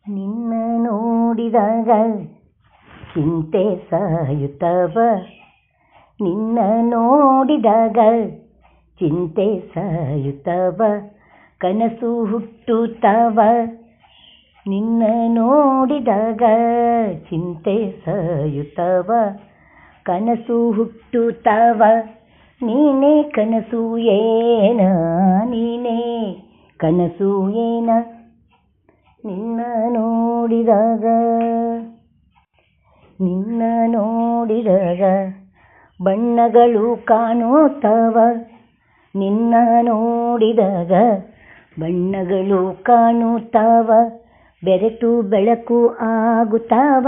ನಿನ್ನ ನೋಡಿದಾಗ ಚಿಂತೆ ಸಾಯುತ್ತವ, ನಿನ್ನ ನೋಡಿದಾಗ ಚಿಂತೆ ಸಾಯುತ್ತವ, ಕನಸು ಹುಟ್ಟುತ್ತವ. ನಿನ್ನ ನೋಡಿದಾಗ ಚಿಂತೆ ಸಾಯುತ್ತವ, ಕನಸು ಹುಟ್ಟುತ್ತವ. ನೀನೇ ಕನಸು ಏನ, ನೀನೇ ಕನಸು ಏನ, ನಿನ್ನ ನೋಡಿದಾಗ. ನಿನ್ನ ನೋಡಿದಾಗ ಬಣ್ಣಗಳು ಕಾಣುತ್ತವ, ನಿನ್ನ ನೋಡಿದಾಗ ಬಣ್ಣಗಳು ಕಾಣುತ್ತವ, ಬೆರೆತು ಬೆಳಕು ಆಗುತ್ತವ.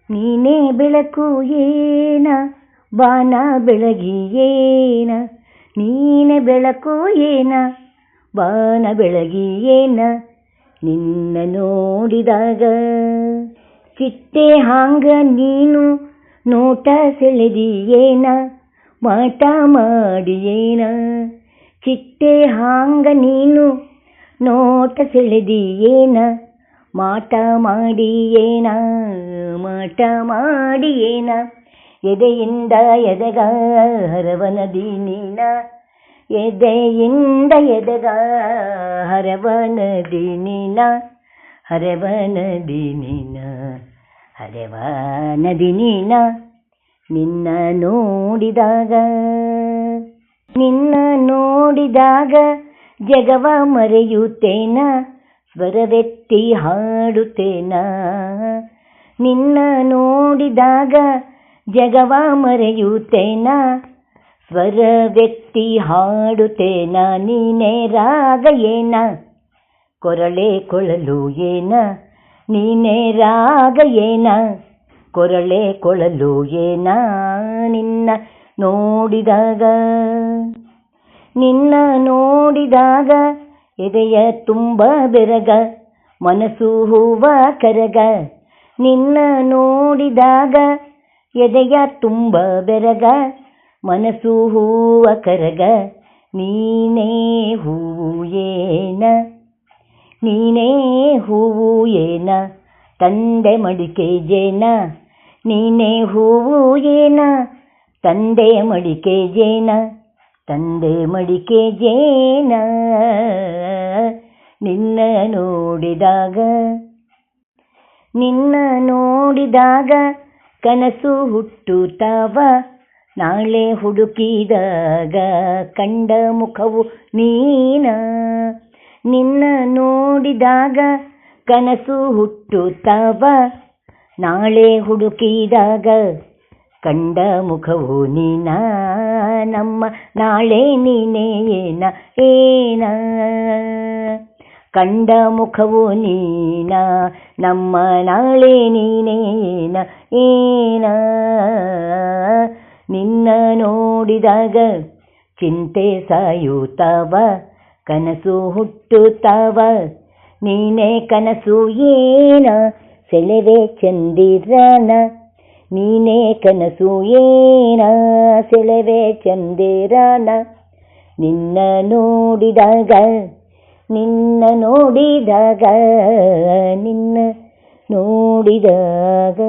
ನೀನೇ ಬೆಳಕು ಏನ, ಬಾನ ಬೆಳಗಿ ಏನ, ನೀನೇ ಬೆಳಕು ಏನ, ಬಾನ ಬೆಳಗಿ ಏನ, ನಿನ್ನ ನೋಡಿದಾಗ. ಚಿಟ್ಟೆ ಹಾಂಗ ನೀನು ನೋಟ ಸೆಳೆದಿಯೇನ, ಮಾಟ ಮಾಡಿಯೇನ. ಚಿಟ್ಟೆ ಹಾಂಗ ನೀನು ನೋಟ ಸೆಳೆದಿಯೇನ, ಮಾಟ ಮಾಡಿಯೇನ, ಮಾಟ ಮಾಡಿಯೇನ. ಎದೆಯಿಂದ ಎದೆಗ ಹರವ ನದಿ ನೀನ, ಎದೆಯಿಂದ ಎದೆಗ ಹರವ ನದಿ ನೀನ, ಹರವ ನದಿ ನೀನ, ಹರವ ನದಿ ನೀನ. ನಿನ್ನ ನೋಡಿದಾಗ. ನಿನ್ನ ನೋಡಿದಾಗ ಜಗವ ಮರೆಯುತ್ತೇನ, ಸ್ವರವೆತ್ತಿ ಹಾಡುತ್ತೇನ. ನಿನ್ನ ನೋಡಿದಾಗ ಜಗವ ಮರೆಯುತ್ತೇನ, ಸ್ವರವೆತ್ತಿ ಹಾಡುತ್ತೇನ. ನೀನೇ ರಾಗ ಏನ, ಕೊರಳೆ ಕೊಳಲು ಏನ, ನೀನೇ ರಾಗ ಏನ, ಕೊರಳೆ ಕೊಳಲು ಏನ, ನಿನ್ನ ನೋಡಿದಾಗ. ನಿನ್ನ ನೋಡಿದಾಗ ಎದೆಯ ತುಂಬ ಬೆರಗ, ಮನಸ್ಸು ಹೂವ ಕರಗ. ನಿನ್ನ ನೋಡಿದಾಗ ಎದೆಯ ತುಂಬ ಬೆರಗ, ಮನಸ್ಸು ಹೂವ ಕರಗ. ನೀನೇ ಹೂವು ಏನ, ನೀನೇ ಹೂವು ಏನ, ತಂದೆ ಮಡಿಕೆ ಜೇನ. ನೀನೇ ಹೂವು ಏನ, ತಂದೆ ಮಡಿಕೆ ಜೇನ, ತಂದೆ ಮಡಿಕೆ ಜೇನ, ನಿನ್ನ ನೋಡಿದಾಗ. ನಿನ್ನ ನೋಡಿದಾಗ ಕನಸು ಹುಟ್ಟುತ್ತವ, ನಾಳೆ ಹುಡುಕಿದಾಗ ಕಂಡ ಮುಖವು ನೀನ. ನಿನ್ನ ನೋಡಿದಾಗ ಕನಸು ಹುಟ್ಟುತ್ತವ, ನಾಳೆ ಹುಡುಕಿದಾಗ ಕಂಡ ಮುಖವು ನೀನ. ನಮ್ಮ ನಾಳೆ ನೀನೇ ಏನ ಏನ, ಕಂಡ ಮುಖವು ನೀನ. ನಮ್ಮ ನಾಳೆ ನೀನೇ ಏನ ಏನ, ನಿನ್ನ ನೋಡಿದಾಗ ಚಿಂತೆ ಸಾಯುತ್ತವ, ಕನಸು ಹುಟ್ಟುತ್ತವ. ನೀನೇ ಕನಸು ಏನ, ಸೆಳೆವೆ ಚಂದಿರನ. ನೀನೇ ಕನಸು ಏನ, ಸೆಳೆವೆ ಚಂದಿರನ. ನಿನ್ನ ನೋಡಿದಾಗ. ನಿನ್ನ ನೋಡಿದಾಗ. ನಿನ್ನ ನೋಡಿದಾಗ.